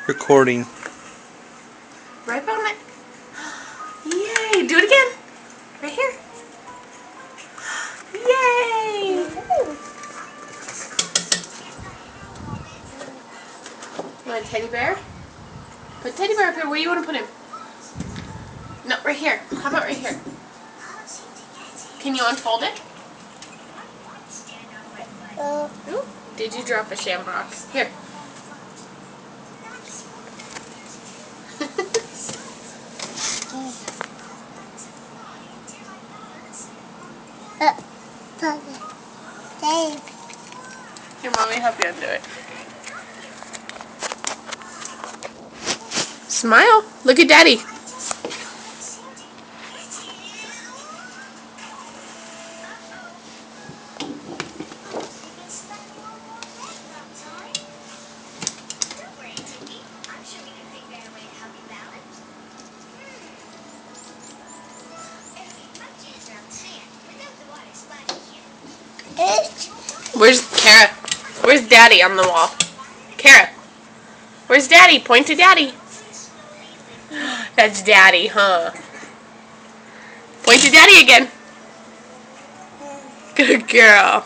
Recording. Right on it. Yay! Do it again. Right here. Yay! You want a teddy bear? Put teddy bear up here. Where do you want to put him? No, right here. How about right here? Can you unfold it? Ooh, did you drop a shamrock? Here. Here, mommy, help you undo it. Smile. Look at daddy. Where's Kara? Where's daddy on the wall? Kara. Where's daddy? Point to daddy. That's daddy, huh? Point to daddy again. Good girl.